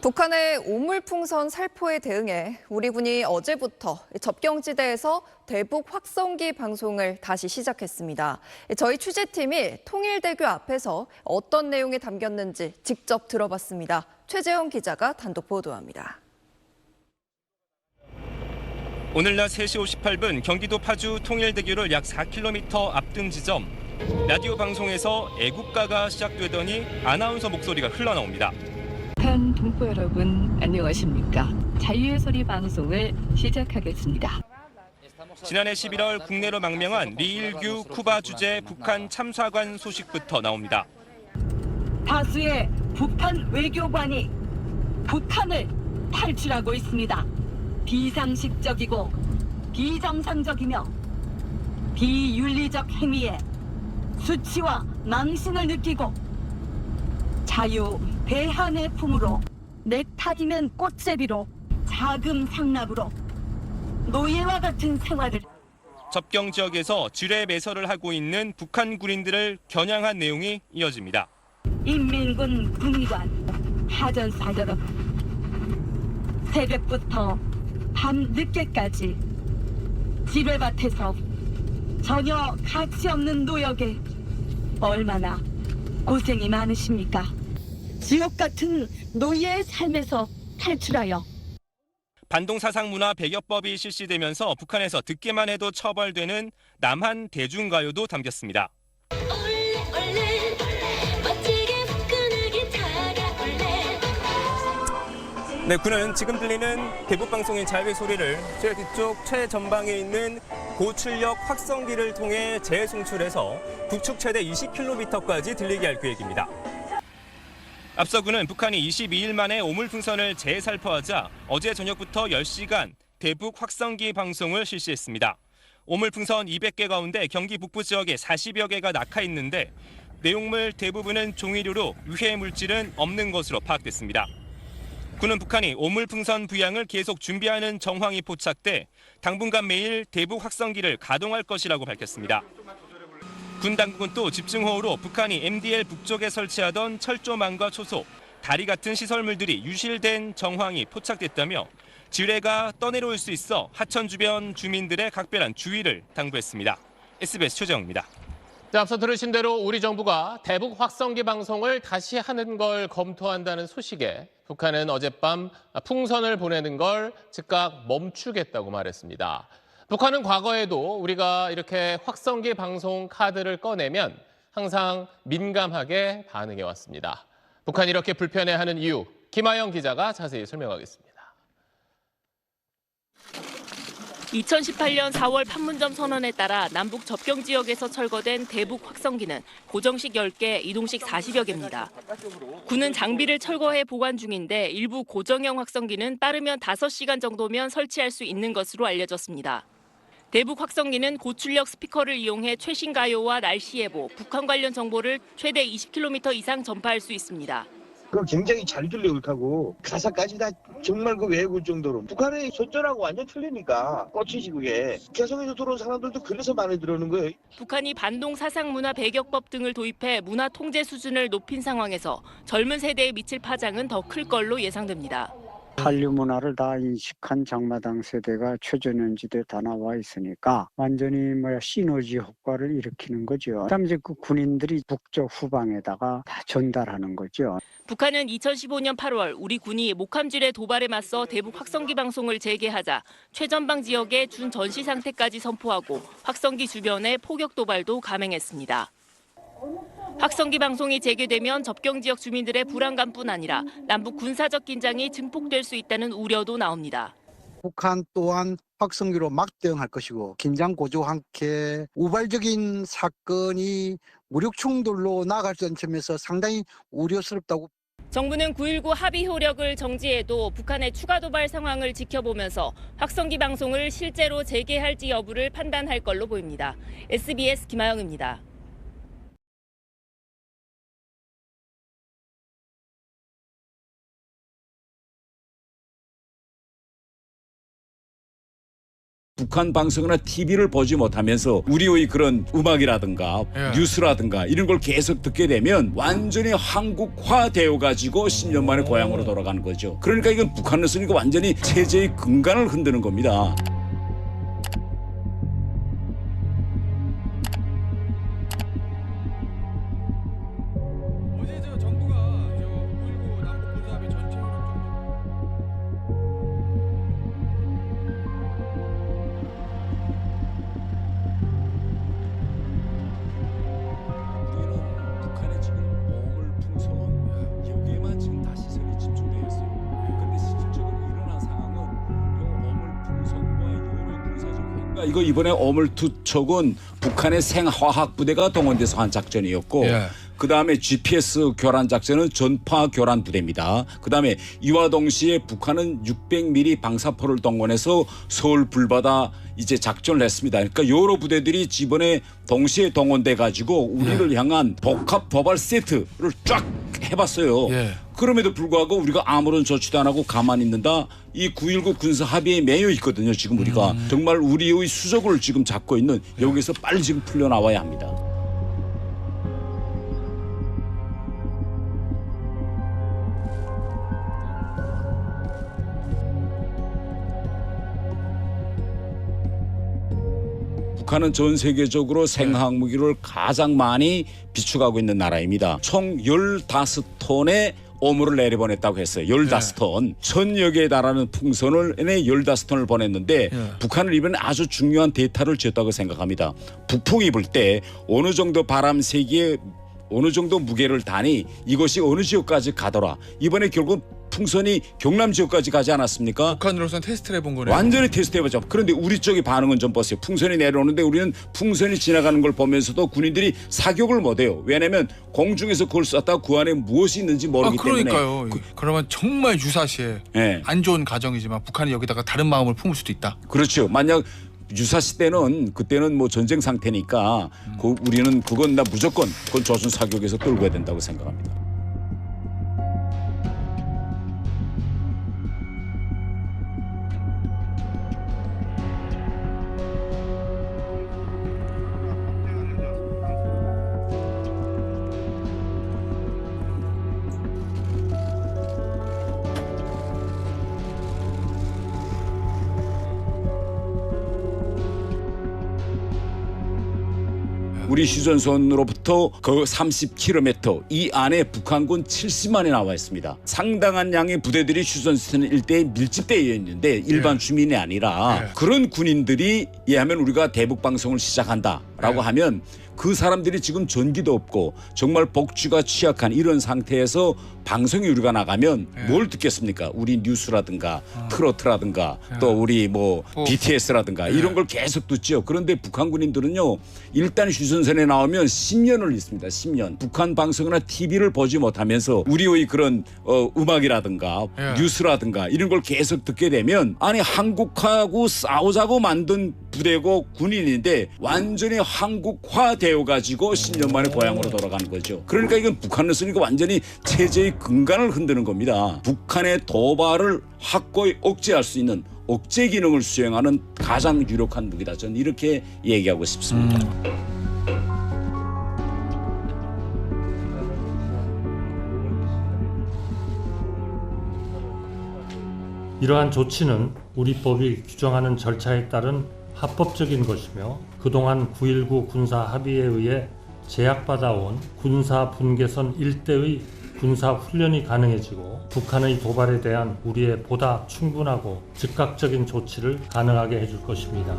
북한의 오물풍선 살포에 대응해 우리 군이 어제부터 접경지대에서 대북 확성기 방송을 다시 시작했습니다. 저희 취재팀이 통일대교 앞에서 어떤 내용이 담겼는지 직접 들어봤습니다. 최재형 기자가 단독 보도합니다. 오늘 낮 3시 58분 경기도 파주 통일대교를 약 4km 앞둔 지점. 라디오 방송에서 애국가가 시작되더니 아나운서 목소리가 흘러나옵니다. 북한 동포 여러분 안녕하십니까? 자유의 소리 방송을 시작하겠습니다. 지난해 11월 국내로 망명한 리일규 쿠바 주재 북한 참사관 소식부터 나옵니다. 다수의 북한 외교관이 북한을 탈출하고 있습니다. 비상식적이고 비정상적이며 비윤리적 행위에 수치와 망신을 느끼고 자유 대한의 품으로 넥타이면 꽃제비로 자금 상납으로 노예와 같은 생활을 접경 지역에서 지뢰 매설을 하고 있는 북한 군인들을 겨냥한 내용이 이어집니다. 인민군 군의관 하전사 여러분, 새벽부터 밤 늦게까지 지뢰밭에서 전혀 가치 없는 노역에 얼마나 고생이 많으십니까? 지옥 같은 노예의 삶에서 탈출하여 반동사상문화 배격법이 실시되면서 북한에서 듣기만 해도 처벌되는 남한 대중가요도 담겼습니다. 네, 군은 지금 들리는 대북방송인 자유의 소리를 제 뒤쪽 최전방에 있는 고출력 확성기를 통해 재송출해서 북측 최대 20km까지 들리게 할 계획입니다. 앞서 군은 북한이 22일 만에 오물풍선을 재살포하자 어제 저녁부터 10시간 대북 확성기 방송을 실시했습니다. 오물풍선 200개 가운데 경기 북부 지역에 40여 개가 낙하 있는데 내용물 대부분은 종이류로 유해 물질은 없는 것으로 파악됐습니다. 군은 북한이 오물풍선 부양을 계속 준비하는 정황이 포착돼 당분간 매일 대북 확성기를 가동할 것이라고 밝혔습니다. 군 당국은 또 집중호우로 북한이 MDL 북쪽에 설치하던 철조망과 초소, 다리 같은 시설물들이 유실된 정황이 포착됐다며 지뢰가 떠내려올 수 있어 하천 주변 주민들의 각별한 주의를 당부했습니다. SBS 최재형입니다. 자, 앞서 들으신 대로 우리 정부가 대북 확성기 방송을 다시 하는 걸 검토한다는 소식에 북한은 어젯밤 풍선을 보내는 걸 즉각 멈추겠다고 말했습니다. 북한은 과거에도 우리가 이렇게 확성기 방송 카드를 꺼내면 항상 민감하게 반응해왔습니다. 북한이 이렇게 불편해하는 이유, 김하영 기자가 자세히 설명하겠습니다. 2018년 4월 판문점 선언에 따라 남북 접경 지역에서 철거된 대북 확성기는 고정식 10개, 이동식 40여 개입니다. 군은 장비를 철거해 보관 중인데 일부 고정형 확성기는 빠르면 5시간 정도면 설치할 수 있는 것으로 알려졌습니다. 대북 확성기는 고출력 스피커를 이용해 최신 가요와 날씨 예보, 북한 관련 정보를 최대 20km 이상 전파할 수 있습니다. 그럼 굉장히 잘 들리고 하고 가사까지 다 정말 그 외울 정도로 북한의 소절하고 완전 틀리니까 꽂히지 그게. 개성에서 들어온 사람들도 그래서 많이 들어오는 거예요. 북한이 반동 사상문화 배격법 등을 도입해 문화 통제 수준을 높인 상황에서 젊은 세대에 미칠 파장은 더 클 걸로 예상됩니다. 한류 문화를 다 인식한 장마당 세대가 최전연지대에 다 나와 있으니까 완전히 시너지 효과를 일으키는 거죠. 그다음에 이제 그 군인들이 북쪽 후방에다가 다 전달하는 거죠. 북한은 2015년 8월 우리 군이 목함지뢰 도발에 맞서 대북 확성기 방송을 재개하자 최전방 지역에 준 전시 상태까지 선포하고 확성기 주변에 포격 도발도 감행했습니다. 확성기 방송이 재개되면 접경 지역 주민들의 불안감뿐 아니라 남북 군사적 긴장이 증폭될 수 있다는 우려도 나옵니다. 북한 또한 확성기로 막 대응할 것이고 긴장 고조와 함께 우발적인 사건이 무력 충돌로 나아갈 수 있는 점에서 상당히 우려스럽다고. 정부는 9.19 합의 효력을 정지해도 북한의 추가 도발 상황을 지켜보면서 확성기 방송을 실제로 재개할지 여부를 판단할 걸로 보입니다. SBS 김하영입니다. 북한 방송이나 TV를 보지 못하면서 우리의 그런 음악이라든가 뉴스라든가 이런 걸 계속 듣게 되면 완전히 한국화되어 가지고 10년 만에 고향으로 돌아가는 거죠. 그러니까 이건 북한으로서는 이거 완전히 체제의 근간을 흔드는 겁니다. 어제 정부가 5.19 남북 군사합의 전체 효력 북한의 지금 어물풍선 여기에만 지금 다 시선이 집중되어 있어요. 그런데 실질적으로 일어난 상황은 이 어물풍선과 여러 군사적 행위가 이거 이번에 어물투척은 북한의 생화학 부대가 동원돼서 한 작전이었고 그 다음에 GPS 교란 작전은 전파 교란 부대입니다. 그 다음에 이와 동시에 북한은 600mm 방사포를 동원해서 서울 불바다 이제 작전을 했습니다. 그러니까 여러 부대들이 이번에 동시에 동원돼 가지고 우리를 향한 복합 도발 세트를 쫙 해봤어요. 그럼에도 불구하고 우리가 아무런 조치도 안 하고 가만히 있는다. 이 9.19 군사 합의에 매여 있거든요. 지금 우리가 정말 우리의 수적을 지금 잡고 있는 여기서 빨리 지금 풀려나와야 합니다. 북한은 전 세계적으로 생화학 무기를 가장 많이 비축하고 있는 나라입니다. 총 15톤의 어물을 내려보냈다고 했어요. 15톤. 1000여 개에 달하는 풍선을 15톤을 보냈는데 북한은 이번에 아주 중요한 대타를 지었다고 생각합니다. 북풍이 불 때 어느 정도 바람 세기에 어느 정도 무게를 다니 이것이 어느 지역까지 가더라. 이번에 결국 풍선이 경남 지역까지 가지 않았습니까? 북한으로서는 테스트를 해본 거네요. 완전히 테스트해보죠. 그런데 우리 쪽의 반응은 좀 보세요. 풍선이 내려오는데 우리는 풍선이 지나가는 걸 보면서도 군인들이 사격을 못해요. 왜냐하면 공중에서 그걸 쐈다가 그 안에 무엇이 있는지 모르기 그러니까요. 때문에. 그러면 정말 유사시에 안 좋은 가정이지만 북한이 여기다가 다른 마음을 품을 수도 있다. 그렇죠. 만약 유사시 때는 그때는 뭐 전쟁 상태니까 우리는 그건 나 무조건 그건 조준 사격에서 끌고 가야 된다고 생각합니다. 우리 휴전선으로부터 그 30km 이 안에 북한군 70만이 나와 있습니다. 상당한 양의 부대들이 휴전선 일대에 밀집되어 있는데 일반 주민이 아니라 그런 군인들이 예하면 우리가 대북 방송을 시작한다라고 하면 그 사람들이 지금 전기도 없고 정말 복지가 취약한 이런 상태에서 방송이 우리가 나가면 뭘 듣겠습니까? 우리 뉴스라든가 트로트라든가 또 우리 뭐 BTS라든가 이런 걸 계속 듣죠. 그런데 북한 군인들은요. 일단 휴전선에 나오면 10년을 있습니다. 10년. 북한 방송이나 TV를 보지 못하면서 우리의 그런 음악이라든가 뉴스라든가 이런 걸 계속 듣게 되면 아니 한국하고 싸우자고 만든 부대고 군인인데 완전히 한국화되어 가지고 10년 만에 고향으로 돌아가는 거죠. 그러니까 이건 북한으로서는 이거 완전히 체제의 근간을 흔드는 겁니다. 북한의 도발을 확고히 억제할 수 있는 억제 기능을 수행하는 가장 유력한 무기다. 저는 이렇게 얘기하고 싶습니다. 이러한 조치는 우리 법이 규정하는 절차에 따른 합법적인 것이며 그동안 9.19 군사 합의에 의해 제약받아온 군사 분계선 일대의 군사 훈련이 가능해지고 북한의 도발에 대한 우리의 보다 충분하고 즉각적인 조치를 가능하게 해줄 것입니다.